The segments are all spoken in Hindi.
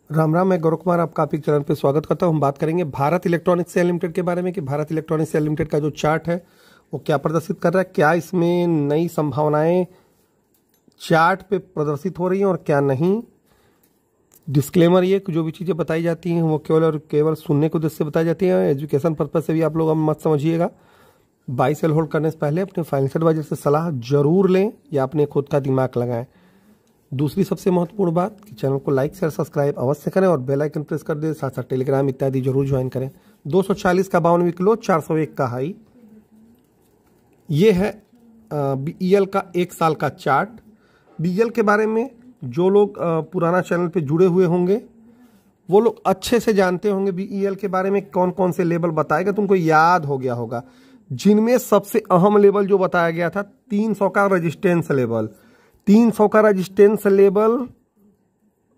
राम राम। मैं गौरव कुमार आपका आपके चैनल पे स्वागत करता हूं। हम बात करेंगे भारत इलेक्ट्रॉनिक्स शेयर लिमिटेड के बारे में कि भारत इलेक्ट्रॉनिक्स शेयर लिमिटेड का जो चार्ट है वो क्या प्रदर्शित कर रहा है, क्या इसमें नई संभावनाएं चार्ट पे प्रदर्शित हो रही हैं और क्या नहीं। डिस्क्लेमर ये कि जो भी चीज़ें बताई जाती हैं वो केवल और केवल सुनने के उद्देश्य से बताई जाती हैं। एजुकेशन पर्पज से भी आप लोग मत समझिएगा। बाई सेल होल्ड करने से पहले अपने फाइनेंशियल एडवाइजर से सलाह जरूर लें या अपने खुद का दिमाग लगाएं। दूसरी सबसे महत्वपूर्ण बात कि चैनल को लाइक शेयर सब्सक्राइब अवश्य करें और बेल आइकन प्रेस कर दें। साथ साथ टेलीग्राम इत्यादि जरूर ज्वाइन करें। 240 का 52 वीक लो, 401 का हाई। ये है बीईएल का एक साल का चार्ट। बीईएल के बारे में जो लोग पुराना चैनल पे जुड़े हुए होंगे वो लोग अच्छे से जानते होंगे बीईएल के बारे में कौन कौन से लेवल बताएगा, तुमको याद हो गया होगा। जिनमें सबसे अहम लेवल जो बताया गया था 300 का रेजिस्टेंस लेवल। 300 का रेजिस्टेंस लेवल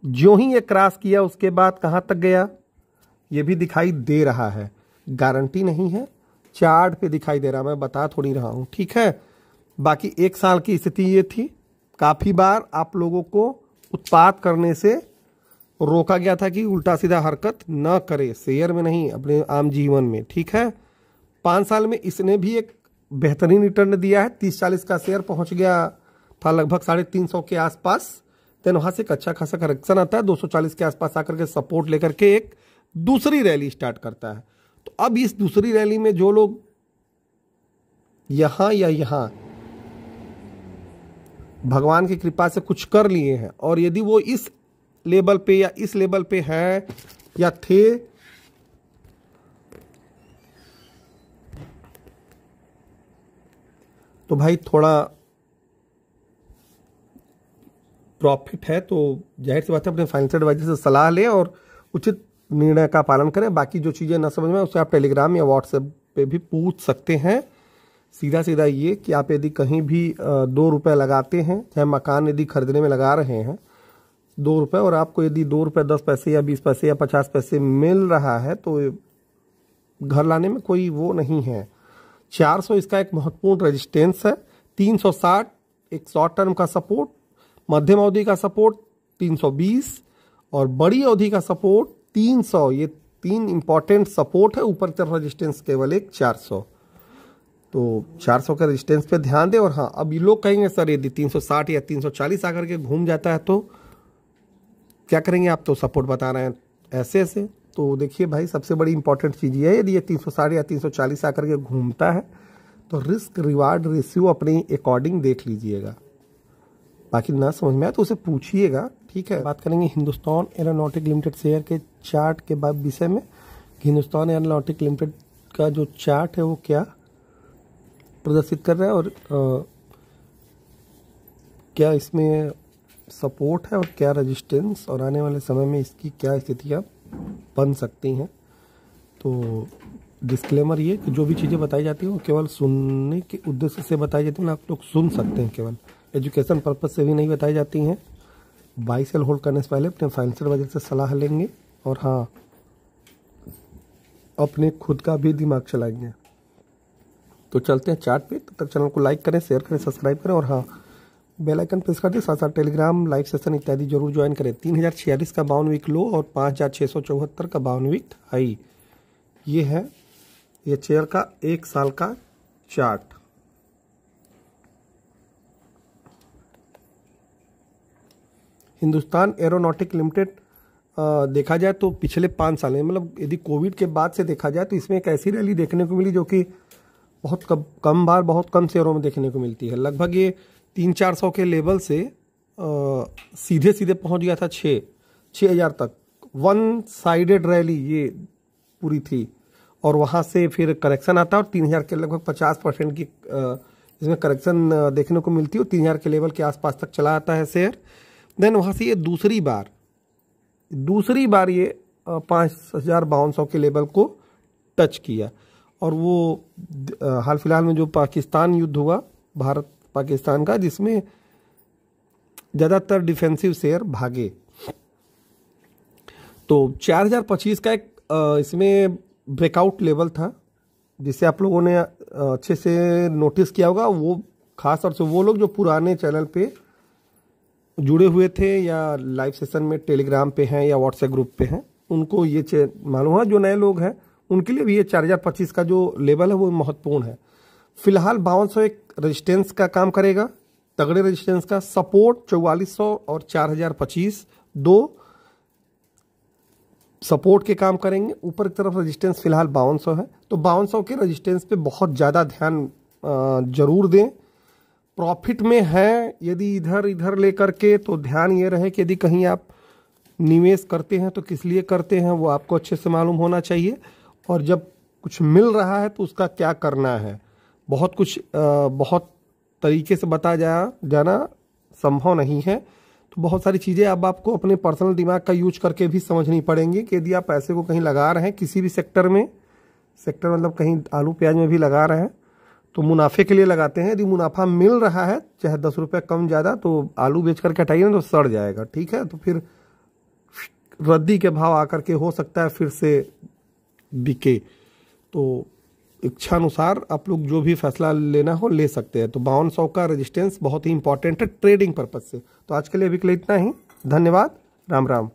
जो ही ये क्रॉस किया उसके बाद कहां तक गया ये भी दिखाई दे रहा है। गारंटी नहीं है, चार्ट पे दिखाई दे रहा, मैं बता थोड़ी रहा हूं, ठीक है। बाकी एक साल की स्थिति ये थी। काफी बार आप लोगों को उत्पाद करने से रोका गया था कि उल्टा सीधा हरकत न करे, शेयर में नहीं अपने आम जीवन में, ठीक है। 5 साल में इसने भी एक बेहतरीन रिटर्न दिया है। 30-40 का शेयर पहुंच गया था लगभग 350 के आसपास। देन वहां से एक अच्छा खासा करेक्शन आता है, 240 के आसपास आकर के सपोर्ट लेकर के एक दूसरी रैली स्टार्ट करता है। तो अब इस दूसरी रैली में जो लोग यहां या यहां भगवान की कृपा से कुछ कर लिए हैं और यदि वो इस लेवल पे या इस लेवल पे है या थे तो भाई थोड़ा प्रॉफिट है, तो जाहिर सी बात है अपने फाइनेंशियल एडवाइजर से सलाह लें और उचित निर्णय का पालन करें। बाकी जो चीज़ें ना समझ में उससे आप टेलीग्राम या व्हाट्सएप पे भी पूछ सकते हैं। सीधा सीधा ये कि आप यदि कहीं भी 2 रुपये लगाते हैं, चाहे मकान यदि खरीदने में लगा रहे हैं 2 रुपये, और आपको यदि 2 रुपये 10 पैसे या 20 पैसे या 50 पैसे मिल रहा है तो घर लाने में कोई वो नहीं है। 400 इसका एक महत्वपूर्ण रेजिस्टेंस है। 360 एक शॉर्ट टर्म का सपोर्ट, मध्यम अवधि का सपोर्ट 320 और बड़ी अवधि का सपोर्ट 300। ये 3 इंपॉर्टेंट सपोर्ट है। ऊपर तरफ रेजिस्टेंस केवल एक 400। तो 400 के रेजिस्टेंस पे ध्यान दें। और हाँ, अब ये लोग कहेंगे सर यदि 360 या 340 आकर के घूम जाता है तो क्या करेंगे आप, तो सपोर्ट बता रहे हैं ऐसे ऐसे। तो देखिए भाई, सबसे बड़ी इंपॉर्टेंट चीज़ ये है, यदि ये 360 या 340 आकर के घूमता है तो रिस्क रिवार्ड रेशियो अपने अकॉर्डिंग देख लीजिएगा। बाकी ना समझ में आए तो उसे पूछिएगा, ठीक है। बात करेंगे हिंदुस्तान एरोनॉटिक लिमिटेड शेयर के चार्ट के बाद विषय में कि हिंदुस्तान एरोनॉटिक लिमिटेड का जो चार्ट है वो क्या प्रदर्शित कर रहा है और क्या इसमें सपोर्ट है और क्या रेजिस्टेंस, और आने वाले समय में इसकी क्या स्थितियाँ बन सकती हैं। तो डिस्क्लेमर ये कि जो भी चीज़ें बताई जाती हैं वो केवल सुनने के उद्देश्य से बताई जाती हैं, आप लोग सुन सकते हैं, केवल एजुकेशन पर्पज से भी नहीं बताई जाती हैं। बाई सेल होल्ड करने से पहले अपने फाइनेंशियल एडवाइजर से सलाह लेंगे और हाँ, अपने खुद का भी दिमाग चलाएंगे। तो चलते हैं चार्ट पे। तब तक चैनल को लाइक करें, शेयर करें, सब्सक्राइब करें और हाँ, बेल आइकन प्रेस कर दें। साथ साथ टेलीग्राम लाइव सेशन इत्यादि जरूर ज्वाइन करें। 3046 का 52 वीक लो और 5674 का 52 वीक हाई। ये है ये शेयर का एक साल का चार्ट। हिंदुस्तान एरोनॉटिक लिमिटेड देखा जाए तो पिछले 5 साल में, मतलब यदि कोविड के बाद से देखा जाए तो इसमें एक ऐसी रैली देखने को मिली जो कि बहुत कम बार बहुत कम शेयरों में देखने को मिलती है। लगभग ये 300-400 के लेवल से सीधे सीधे पहुंच गया था 6,000 तक। 1 साइडेड रैली ये पूरी थी और वहां से फिर करेक्शन आता है और 3,000 के लगभग 50% की इसमें करेक्शन देखने को मिलती है और 3,000 के लेवल के आसपास तक चला आता है शेयर। देन वहाँ से ये दूसरी बार ये 5,500 के लेवल को टच किया और वो हाल फिलहाल में जो पाकिस्तान युद्ध हुआ भारत पाकिस्तान का, जिसमें ज़्यादातर डिफेंसिव शेयर भागे, तो 4025 का एक इसमें ब्रेकआउट लेवल था जिसे आप लोगों ने अच्छे से नोटिस किया होगा। वो खास तौर से वो लोग जो पुराने चैनल पे जुड़े हुए थे या लाइव सेशन में टेलीग्राम पे हैं या व्हाट्सएप ग्रुप पे हैं, उनको ये मालूम है। जो नए लोग हैं उनके लिए भी ये 4025 का जो लेवल है वो महत्वपूर्ण है। फिलहाल 5200 एक रेजिस्टेंस का काम करेगा, तगड़े रेजिस्टेंस का। सपोर्ट 4400 और 4025 दो सपोर्ट के काम करेंगे। ऊपर की तरफ रेजिस्टेंस फिलहाल 5200 है, तो 5200 के रेजिस्टेंस पे बहुत ज़्यादा ध्यान जरूर दें। प्रॉफिट में है यदि इधर इधर लेकर के, तो ध्यान ये रहे कि यदि कहीं आप निवेश करते हैं तो किस लिए करते हैं वो आपको अच्छे से मालूम होना चाहिए, और जब कुछ मिल रहा है तो उसका क्या करना है। बहुत कुछ बहुत तरीके से बताया जाना संभव नहीं है, तो बहुत सारी चीज़ें अब आपको अपने पर्सनल दिमाग का यूज करके भी समझनी पड़ेंगी कि यदि आप पैसे को कहीं लगा रहे हैं किसी भी सेक्टर में, सेक्टर मतलब कहीं आलू प्याज में भी लगा रहे हैं तो मुनाफे के लिए लगाते हैं। यदि मुनाफा मिल रहा है चाहे 10 रुपये कम ज़्यादा, तो आलू बेच करके हटाइए ना तो सड़ जाएगा, ठीक है। तो फिर रद्दी के भाव आकर के हो सकता है फिर से बिके, तो इच्छानुसार आप लोग जो भी फैसला लेना हो ले सकते हैं। तो 5200 का रेजिस्टेंस बहुत ही इंपॉर्टेंट है ट्रेडिंग पर्पज से। तो आज के लिए अभी के लिए इतना ही, धन्यवाद, राम राम।